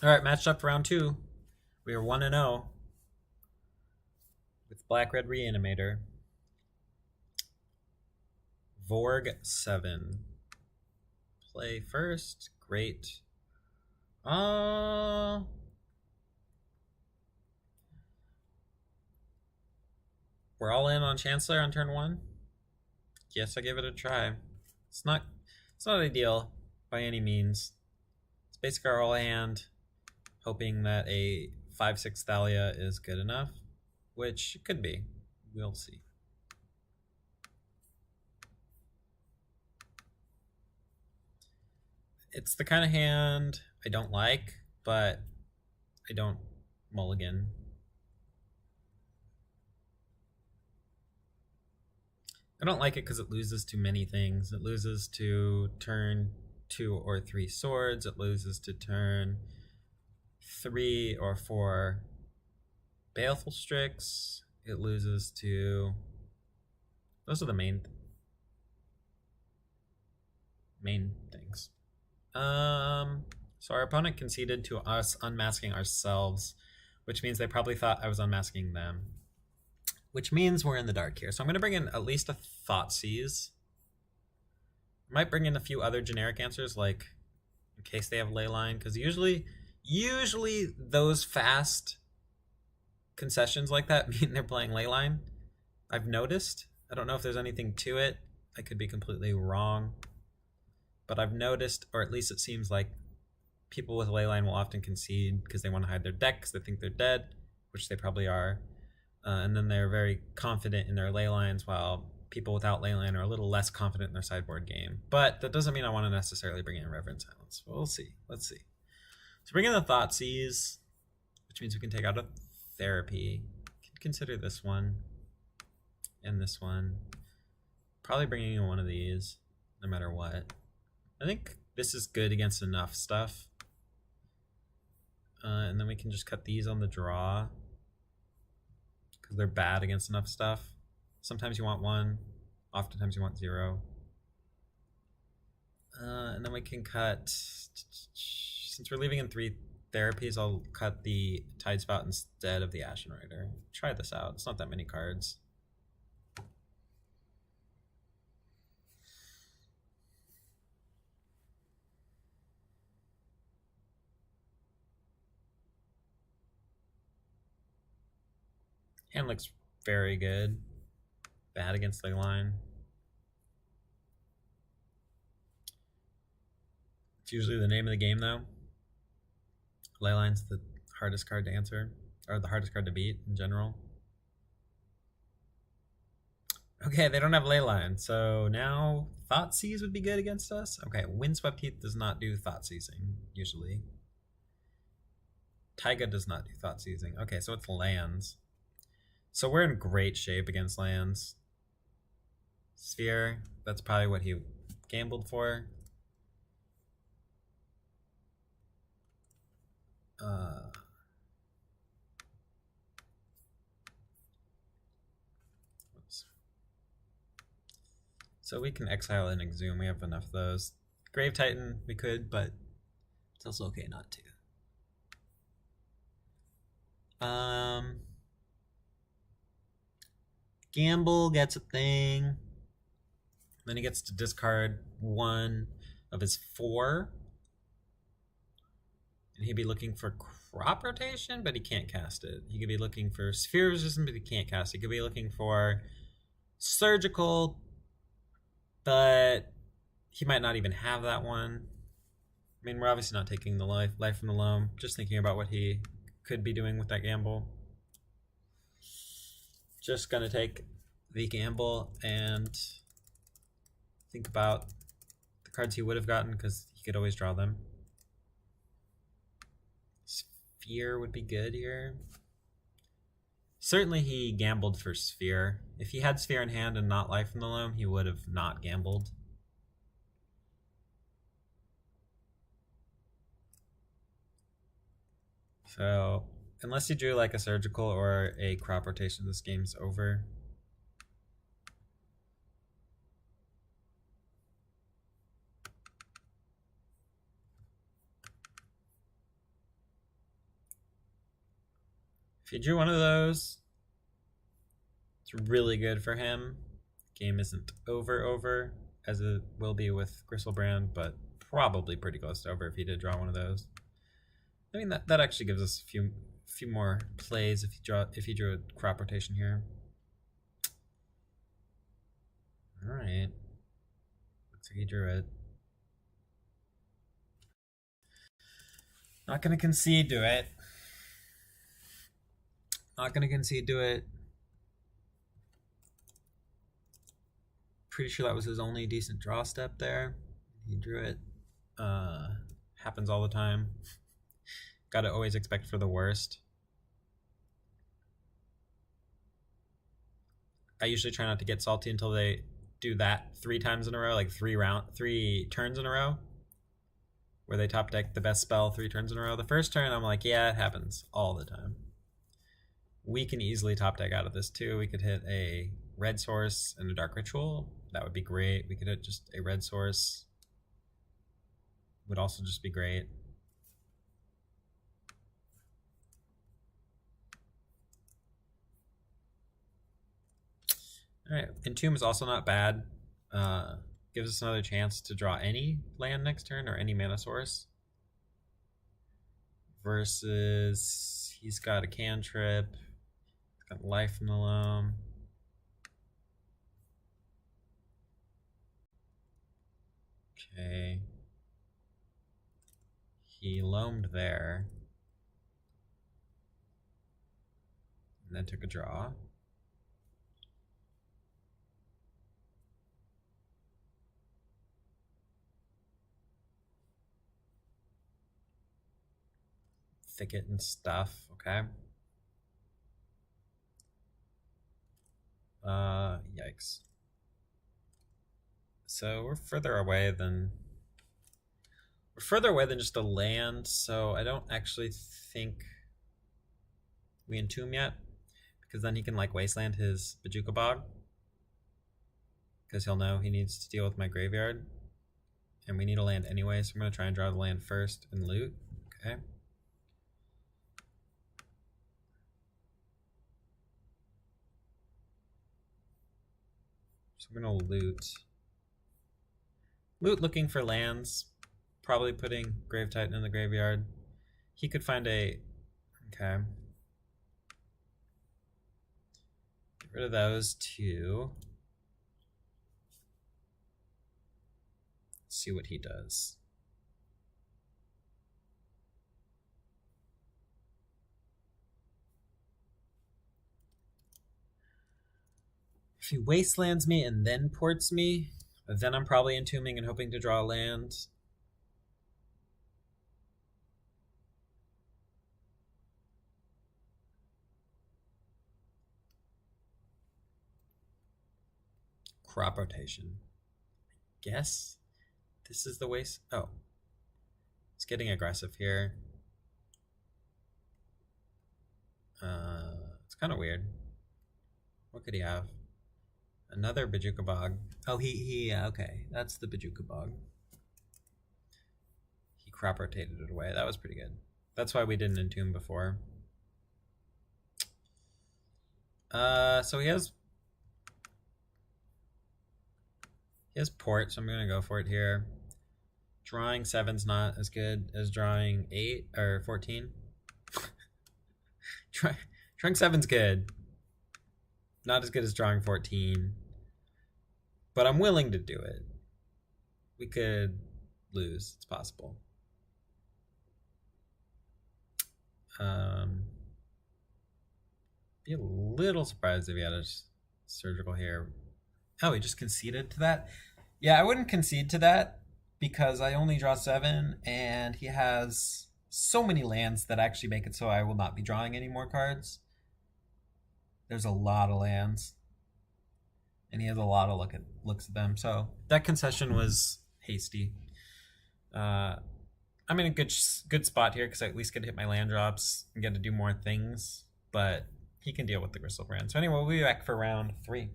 All right, matched up for round two. We are 1-0 with Black Red Reanimator. Vorg 7. Play first. Great. We're all in on Chancellor on turn 1. Yes, I give it a try. It's not ideal by any means. It's basically our all hand, hoping that a 5/6 Thalia is good enough, which it could be. We'll see. It's the kind of hand I don't like, but I don't mulligan. I don't like it because it loses to many things. It loses to turn 2 or 3 swords. It loses to turn 3 or 4 Baleful Strix. It loses to... Those are the main things. So our opponent conceded to us unmasking ourselves, which means they probably thought I was unmasking them. Which means we're in the dark here. So I'm going to bring in at least a Thoughtseize. I might bring in a few other generic answers, like in case they have Leyline, because usually those fast concessions like that mean they're playing Leyline. I've noticed. I don't know if there's anything to it. I could be completely wrong. But I've noticed, or at least it seems like people with Leyline will often concede because they want to hide their deck because they think they're dead, which they probably are. And then they're very confident in their Leylines, while people without Leyline are a little less confident in their sideboard game. But that doesn't mean I want to necessarily bring in Reverend Silence. We'll see. Let's see. So bring in the Thoughtseize, which means we can take out a Therapy. Consider this one and this one. Probably bringing in one of these, no matter what. I think this is good against enough stuff. And then we can just cut these on the draw, because they're bad against enough stuff. Sometimes you want 1, oftentimes you want 0. And then we can cut, since we're leaving in 3 therapies, I'll cut the Tidespout instead of the Ashen Rider. Try this out. It's not that many cards. Hand looks very good. Bad against Leyline. It's usually the name of the game, though. Leyline's the hardest card to answer, or the hardest card to beat in general. Okay, they don't have Leyline, so now Thoughtseize would be good against us. Okay, Windswept Heath does not do Thoughtseizing, usually. Taiga does not do Thoughtseizing. Okay, so it's lands. So we're in great shape against lands. Sphere, that's probably what he gambled for. So we can exile and exhume. We have enough of those. Grave Titan, we could, but it's also okay not to. Gamble gets a thing. Then he gets to discard 1 of his 4. And he'd be looking for Crop Rotation, but he can't cast it. He could be looking for Sphere Resistance, but he can't cast it. He could be looking for Surgical, but he might not even have that one. I mean, we're obviously not taking the life from the loam. Just thinking about what he could be doing with that gamble. Just gonna take the gamble and think about the cards he would have gotten, because he could always draw them. Sphere would be good here. Certainly he gambled for Sphere. If he had Sphere in hand and not Life from the Loam, he would have not gambled. So, unless you drew like a Surgical or a Crop Rotation, this game's over. If he drew one of those, it's really good for him. Game isn't over, as it will be with Gristlebrand, but probably pretty close to over if he did draw one of those. I mean, that actually gives us a few more plays if he drew a crop rotation here. All right, looks like he drew it. Not gonna concede to it. Not gonna concede to it. Pretty sure that was his only decent draw step there. He drew it. Happens all the time. Gotta always expect for the worst. I usually try not to get salty until they do that 3 times in a row, like 3 turns in a row, where they top deck the best spell 3 turns in a row. The first turn, I'm like, yeah, it happens all the time. We can easily top deck out of this too. We could hit a red source and a dark ritual. That would be great. We could hit just a red source. Would also just be great. All right, Entomb is also not bad. Gives us another chance to draw any land next turn or any mana source. Versus he's got a cantrip. He's got life from the loam. Okay. He loamed there. And then took a draw. Thicket and stuff, okay. Yikes. So we're further away than just a land, so I don't actually think we entomb yet, because then he can like wasteland his Bajuka Bog, because he'll know he needs to deal with my graveyard, and we need a land anyway, so I'm going to try and draw the land first and loot. Okay. So I'm going to loot looking for lands, probably putting Grave Titan in the graveyard. He could find a... Okay. Get rid of those 2. See what he does. If he wastelands me and then ports me, then I'm probably entombing and hoping to draw land. Crop rotation. I guess this is the waste. Oh, it's getting aggressive here. It's kind of weird. What could he have? Another Bajuka Bog. Oh, he okay. That's the Bajuka Bog. He crop rotated it away. That was pretty good. That's why we didn't entomb before. So he has port, so I'm gonna go for it here. Drawing 7's not as good as drawing 8 or 14. Drawing 7's good. Not as good as drawing 14. But I'm willing to do it. We could lose. It's possible. Be a little surprised if he had a surgical here. Oh, he just conceded to that? Yeah, I wouldn't concede to that because I only draw 7 and he has so many lands that actually make it so I will not be drawing any more cards. There's a lot of lands. And he has a lot of looks at them. So that concession was hasty. I'm in a good spot here because I at least get to hit my land drops and get to do more things. But he can deal with the Gristlebrand. So anyway, we'll be back for round 3.